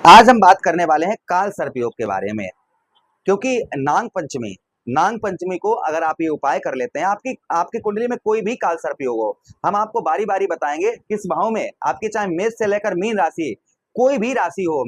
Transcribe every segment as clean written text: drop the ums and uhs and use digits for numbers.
आज हम बात करने वाले हैं काल सर्प योग के बारे में। क्योंकि नाग पंचमी को अगर आप ये उपाय कर लेते हैं, आपकी आपकी कुंडली में कोई भी काल सर्प योग हो, हम आपको बारी बारी बताएंगे किस भाव में आपकी, चाहे मेष से लेकर मीन राशि, कोई भी राशि हो,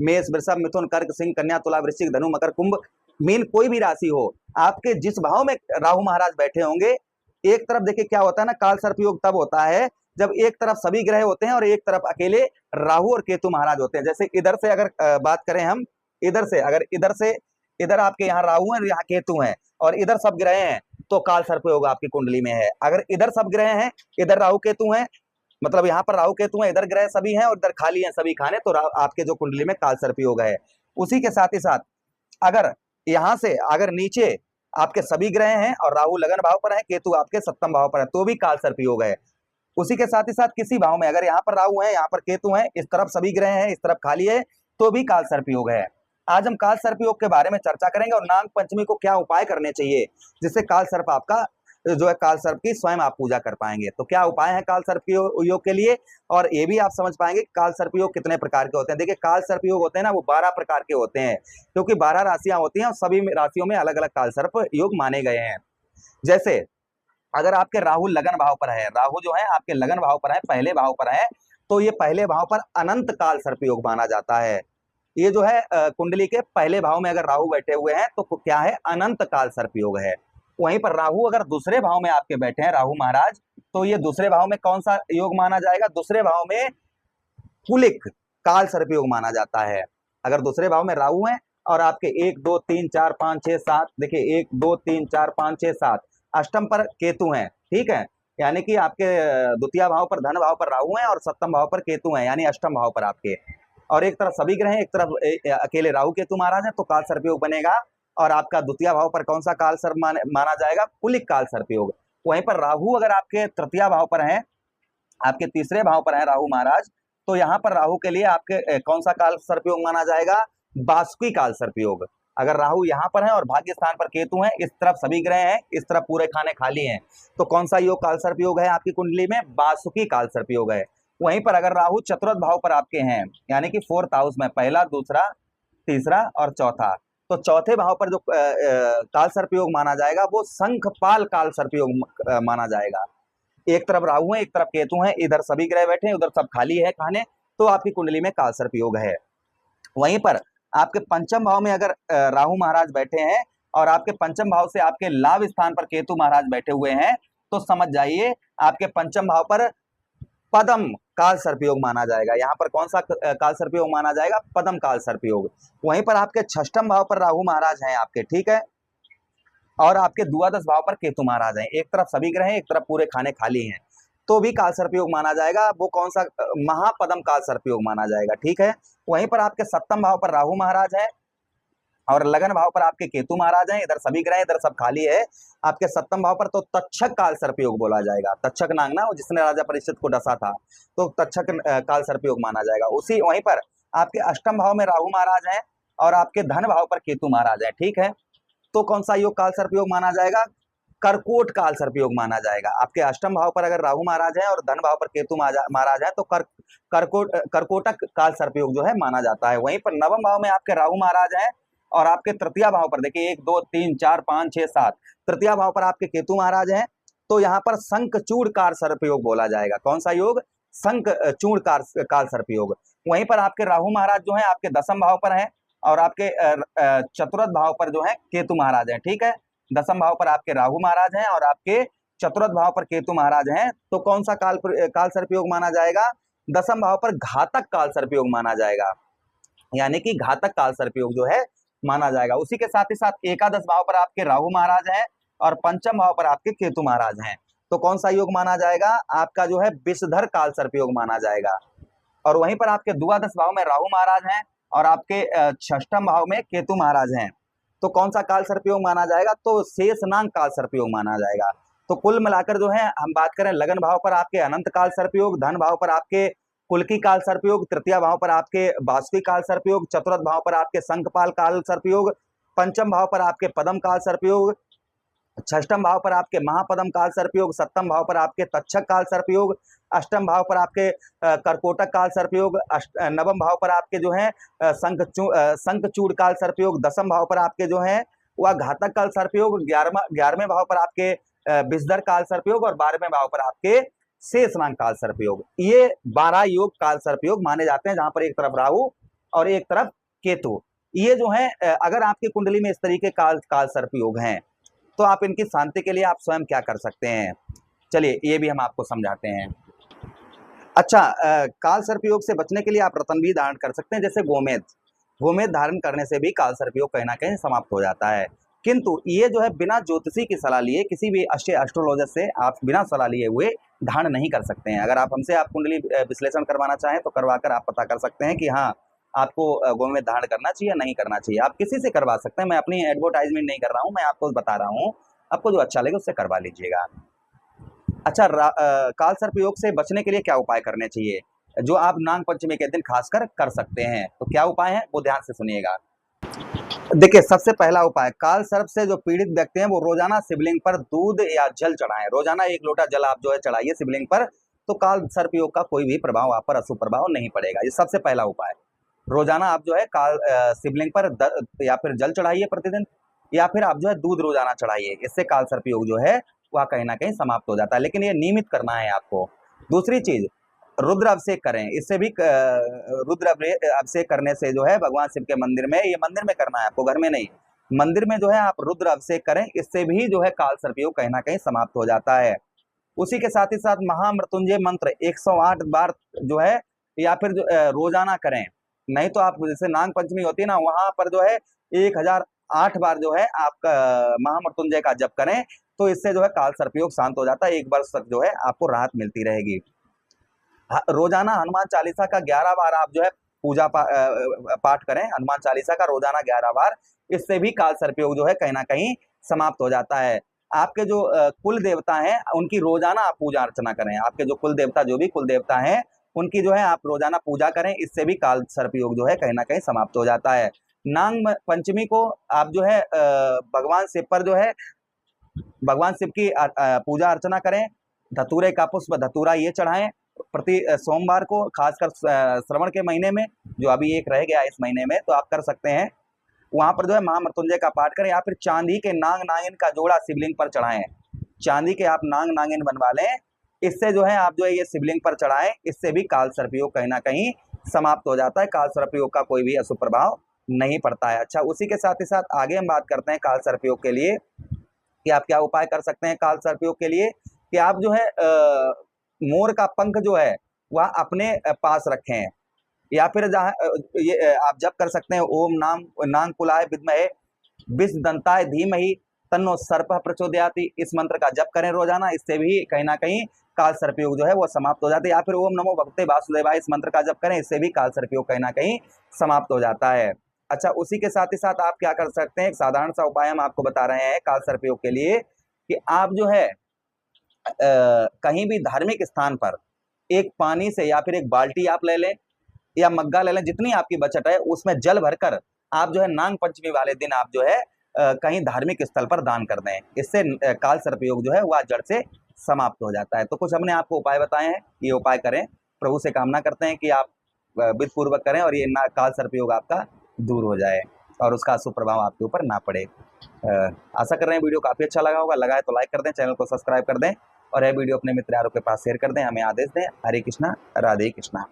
मेष वृषभ मिथुन कर्क सिंह कन्या तुला वृश्चिक धनु मकर कुंभ मीन, कोई भी राशि हो, आपके जिस भाव में राहु महाराज बैठे होंगे, एक तरफ देखिए क्या होता है ना, काल सर्प योग तब होता है जब एक तरफ सभी ग्रह होते हैं और एक तरफ अकेले राहु और केतु महाराज होते हैं। जैसे इधर से अगर बात करें हम, इधर आपके यहाँ राहु है और यहाँ केतु है और इधर सब ग्रह हैं, तो काल सर्प योग आपकी कुंडली में है। अगर इधर सब ग्रह हैं, इधर राहु केतु हैं, मतलब यहाँ पर राहु केतु है, इधर ग्रह सभी हैं और इधर खाली हैं सभी खाने, तो आपके जो कुंडली में काल सर्प योग है। उसी के साथ ही साथ अगर यहाँ से अगर नीचे आपके सभी ग्रह हैं और राहु लगन भाव पर है, केतु आपके सप्तम भाव पर है, तो भी काल सर्प योग है। उसी के साथ ही साथ किसी भाव में अगर यहाँ पर राहु है, यहाँ पर केतु है, इस तरफ सभी ग्रह हैं, इस तरफ खाली है, तो भी काल सर्प योग है। आज हम काल सर्प योग के बारे में चर्चा करेंगे और नाग पंचमी को क्या उपाय करने चाहिए जिससे काल सर्प आपका जो है, काल सर्प की स्वयं आप पूजा कर पाएंगे। तो क्या उपाय है काल सर्प योग के लिए, और ये भी आप समझ पाएंगे काल सर्प योग कितने प्रकार के होते हैं। देखिए काल सर्प योग होते हैं ना, वो 12 प्रकार के होते हैं, क्योंकि 12 राशियां होती हैं और सभी राशियों में अलग अलग काल सर्प योग माने गए हैं। जैसे अगर आपके राहु लगन भाव पर है, राहु जो है आपके लगन भाव पर है, पहले भाव पर है, तो ये पहले भाव पर अनंत काल सर्प योग माना जाता है। ये जो है कुंडली के पहले भाव में अगर राहु बैठे हुए हैं तो क्या है, अनंत काल सर्प योग है। वहीं पर राहु अगर दूसरे भाव में आपके बैठे हैं, राहु महाराज, तो ये दूसरे भाव में कौन सा योग माना जाएगा, दूसरे भाव में कुलिक काल सर्प योग माना जाता है। अगर दूसरे भाव में राहु है और आपके 1 2 3 4 5 6 7, देखिए 1 2 3 4 5 6 7, अष्टम पर केतु है, ठीक है, यानी कि आपके द्वितीय भाव पर धन भाव पर राहु है और सप्तम भाव पर केतु है, यानी अष्टम भाव पर आपके, और एक तरफ सभी ग्रह हैं, एक तरफ अकेले राहु केतु महाराज है, तो काल सर्प योग बनेगा। और आपका द्वितीय भाव पर कौन सा काल सर्प माना जाएगा, कुलिक काल सर्प योग। वहीं पर राहु अगर आपके तृतीय भाव पर है, आपके तीसरे भाव पर है राहु महाराज, तो यहाँ पर राहु के लिए आपके कौन सा काल सर्प योग माना जाएगा, बासुकी काल सर्प योग। अगर राहु यहाँ पर है और भाग्य स्थान पर केतु है, इस तरफ सभी ग्रह हैं, इस तरफ पूरे खाने खाली हैं, तो कौन सा योग काल सर्प योग है आपकी कुंडली में, बासुकी काल सर्प योग है। वहीं पर अगर राहु चतुर्थ भाव पर आपके हैं, यानी कि 4th हाउस में, पहला दूसरा तीसरा और चौथा, तो चौथे भाव पर जो काल सर्प योग माना जाएगा वो शंखपाल काल सर्प योग माना जाएगा। एक तरफ राहु है, एक तरफ केतु है, इधर सभी ग्रह बैठे हैं, उधर सब खाली है खाने, तो आपकी कुंडली में काल सर्प योग है। वहीं पर आपके पंचम भाव में अगर राहु महाराज बैठे हैं और आपके पंचम भाव से आपके लाभ स्थान पर केतु महाराज बैठे हुए हैं, तो समझ जाइए आपके पंचम भाव पर पदम काल सर्प योग माना जाएगा। यहाँ पर कौन सा काल सर्प योग माना जाएगा, पदम काल सर्प योग। वहीं पर आपके छठम भाव पर राहु महाराज हैं आपके, ठीक है, और आपके द्वादश भाव पर केतु महाराज हैं, एक तरफ सभी ग्रह हैं, एक तरफ पूरे खाने खाली हैं, तो भी काल सर्प योग माना जाएगा। वो कौन सा, महापदम काल सर्प योग माना जाएगा, ठीक है। वहीं पर आपके सप्तम भाव पर राहु महाराज है और लगन भाव पर आपके केतु महाराज हैं, इधर सभी ग्रह, इधर सब खाली है, आपके सप्तम भाव पर, तो तक्षक काल सर्प योग बोला जाएगा। तक्षक नाग ना, जिसने राजा परीक्षित को डसा था, तो तक्षक काल सर्प योग माना जाएगा। उसी वहीं पर आपके अष्टम भाव में राहु महाराज हैं और आपके धन भाव पर केतु महाराज है, ठीक है, तो कौन सा योग काल सर्प योग माना जाएगा, कर्कोट काल सर्प योग माना जाएगा। आपके अष्टम भाव पर अगर राहु महाराज है और धन भाव पर केतु महाराज है, तो कर्कोटक काल सर्प योग जो है माना जाता है। वहीं पर नवम भाव में आपके राहु महाराज है और आपके तृतीय भाव पर देखिए 1 2 3 4 5 6 7, तृतीय भाव पर आपके केतु महाराज हैं, तो यहाँ पर शंखचूड़ काल सर्प योग बोला जाएगा। कौन सा योग, शंखचूड़ काल सर्प योग। वहीं पर आपके राहु महाराज जो है आपके दसम भाव पर है और आपके चतुर्थ भाव पर जो है केतु महाराज है, ठीक है, दसम भाव पर आपके राहु महाराज हैं और आपके चतुर्थ भाव पर केतु महाराज हैं, तो कौन सा काल सर्प योग माना जाएगा, दसम भाव पर घातक काल सर्प योग माना जाएगा, यानी कि घातक काल सर्प योग जो है माना जाएगा। उसी के साथ ही साथ एकादश भाव पर आपके राहु महाराज हैं और पंचम भाव पर आपके केतु महाराज हैं, तो कौन सा योग माना जाएगा, आपका जो है विषधर काल सर्प योग माना जाएगा। और वहीं पर आपके द्वादश भाव में राहु महाराज हैं और आपके षष्ठम भाव में केतु महाराज हैं, तो कौन सा काल सर्प योग माना जाएगा, तो शेषनाग काल सर्प योग माना जाएगा। तो कुल मिलाकर जो है हम बात करें, लगन भाव पर आपके अनंत काल सर्प योग, धन भाव पर आपके कुल्की काल सर्प योग, तृतीय भाव पर आपके बासुकी काल सर्प योग, चतुर्थ भाव पर आपके शंखपाल काल सर्प योग, पंचम भाव पर आपके पदम काल सर्प योग, षष्ठम भाव पर आपके महापदम काल सर्पयोग, सप्तम भाव पर आपके तक्षक काल सर्पयोग, अष्टम भाव पर आपके कर्कोटक काल सर्पयोग, नवम भाव पर आपके जो है शंखचूड़ काल सर्पयोग, दसम भाव पर आपके जो है वह घातक काल सर्पयोग, 11वें भाव पर आपके विषधर काल सर्पयोग और 12वें भाव पर आपके शेषनाग काल सर्पयोग। ये 12 योग काल सर्पयोग माने जाते हैं, जहां पर एक तरफ राहु और एक तरफ केतु। ये जो है अगर आपकी कुंडली में इस तरीके काल सर्पयोग हैं तो आप इनकी शांति के लिए आप स्वयं क्या कर सकते हैं, चलिए ये भी हम आपको समझाते हैं। अच्छा, काल सर्पयोग से बचने के लिए आप रतन भी धारण कर सकते हैं, जैसे गोमेद धारण करने से भी काल सर्पयोग कहीं ना कहीं समाप्त हो जाता है। किंतु ये जो है बिना ज्योतिषी की सलाह लिए, किसी भी एस्ट्रोलॉजर से आप बिना सलाह लिए हुए धारण नहीं कर सकते हैं। अगर आप हमसे आप कुंडली विश्लेषण करवाना चाहें तो करवाकर आप पता कर सकते हैं कि हाँ आपको गोमेद धारण करना चाहिए या नहीं करना चाहिए। आप किसी से करवा सकते हैं, मैं अपनी एडवर्टाइजमेंट नहीं कर रहा हूँ, मैं आपको बता रहा हूँ, आपको जो अच्छा लगे उससे करवा लीजिएगा। अच्छा, काल सर्पयोग से बचने के लिए क्या उपाय करने चाहिए, जो आप नाग पंचमी के दिन खासकर कर सकते हैं, तो क्या उपाय है वो ध्यान से सुनिएगा। देखिए, सबसे पहला उपाय, काल सर्प से जो पीड़ित व्यक्ति हैं वो रोजाना शिवलिंग पर दूध या जल चढ़ाएं। रोजाना 1 लोटा जल आप जो है चढ़ाइए शिवलिंग पर, तो काल सर्पयोग का कोई भी प्रभाव आप पर अशुभ प्रभाव नहीं पड़ेगा। ये सबसे पहला उपाय। रोजाना आप जो है शिवलिंग पर या फिर जल चढ़ाइए प्रतिदिन, या फिर आप जो है दूध रोजाना चढ़ाइए। इससे काल सर्पयोग जो है वह कहीं ना कहीं समाप्त हो जाता है, लेकिन ये नियमित करना है आपको। दूसरी चीज, रुद्र अभिषेक करें। इससे भी रुद्र अभिषेक करने से जो है भगवान शिव के मंदिर में, ये मंदिर में करना है आपको, घर में नहीं, मंदिर में जो है आप रुद्र अभिषेक करें। इससे भी जो है काल सर्पयोग कहीं ना कहीं समाप्त हो जाता है। उसी के साथ ही साथ महामृत्युंजय मंत्र 108 बार जो है, या फिर रोजाना करें। नहीं तो आप जैसे नाग पंचमी होती है ना, वहां पर जो है 1008 बार जो है आपका महामृत्युंजय का जप करें, तो इससे जो है काल सर्पयोग शांत हो जाता है। 1 वर्ष तक जो है आपको राहत मिलती रहेगी। रोजाना हनुमान चालीसा का 11 बार आप जो है पूजा पाठ करें, हनुमान चालीसा का रोजाना 11 बार। इससे भी काल सर्पयोग जो है कहीं ना कहीं समाप्त हो जाता है। आपके जो कुल देवता हैं उनकी रोजाना आप पूजा अर्चना करें। आपके जो कुल देवता, जो भी कुल देवता हैं, उनकी जो है आप रोजाना पूजा करें। इससे भी काल सर्पयोग जो है कहीं ना कहीं समाप्त हो जाता है। नाग पंचमी को आप जो है भगवान शिव पर जो है भगवान शिव की पूजा अर्चना करें। धतूरे का पुष्प, धतूरा ये चढ़ाएं प्रति सोमवार को, खासकर श्रवण के महीने में, जो अभी एक रह गया इस महीने में, तो आप कर सकते हैं। वहां पर जो है महामृत्युंजय का पाठ करें, या फिर चांदी के नाग नागिन का जोड़ा शिवलिंग पर चढ़ाएं। चांदी के आप नाग नागिन बनवा लें, इससे जो है आप जो है ये शिवलिंग पर चढ़ाएं। इससे भी काल सर्पयोग कहीं ना कहीं समाप्त हो जाता है। काल सर्पयोग का कोई भी अशुभ प्रभाव नहीं पड़ता है। अच्छा, उसी के साथ ही साथ आगे हम बात करते हैं काल सर्पयोग के लिए कि आप क्या उपाय कर सकते हैं। काल सर्पयोग के लिए कि आप जो है मोर का पंख जो है वह अपने पास रखें, या फिर जहाँ ये आप जप कर सकते हैं, ओम नाम कुलाय विद्महे विषदंताय धीमहि तन्नो सर्पः प्रचोदयाति। इस मंत्र का जप करें रोजाना। इससे भी कहीं ना कहीं काल सर्पयोग जो है वो समाप्त हो जाता है। या फिर ओम नमो भगवते वासुदेवाय, इस मंत्र का जप करें। इससे भी काल सर्पयोग कहीं ना कहीं समाप्त हो जाता है। अच्छा, उसी के साथ ही साथ आप क्या कर सकते हैं, एक साधारण सा उपाय हम आपको बता रहे हैं काल सर्पयोग के लिए, कि आप जो है कहीं भी धार्मिक स्थान पर एक पानी से, या फिर एक बाल्टी आप ले लें या मग्गा ले लें, जितनी आपकी बचत है उसमें जल भरकर आप जो है नाग पंचमी वाले दिन आप जो है कहीं धार्मिक स्थल पर दान कर दें। इससे काल सर्पयोग जो है वह जड़ से समाप्त हो जाता है। तो कुछ हमने आपको उपाय बताए हैं, ये उपाय करें। प्रभु से कामना करते हैं कि आप विधिपूर्वक करें और ये काल सर्पयोग आपका दूर हो जाए और उसका अशुभ प्रभाव आपके ऊपर ना पड़े। आशा कर रहे हैं वीडियो काफी अच्छा लगा होगा। लगा है तो लाइक कर दें, चैनल को सब्सक्राइब कर दें और यह वीडियो अपने मित्र यारों के पास शेयर कर दें। हमें आदेश दें। हरे कृष्णा, राधे कृष्णा।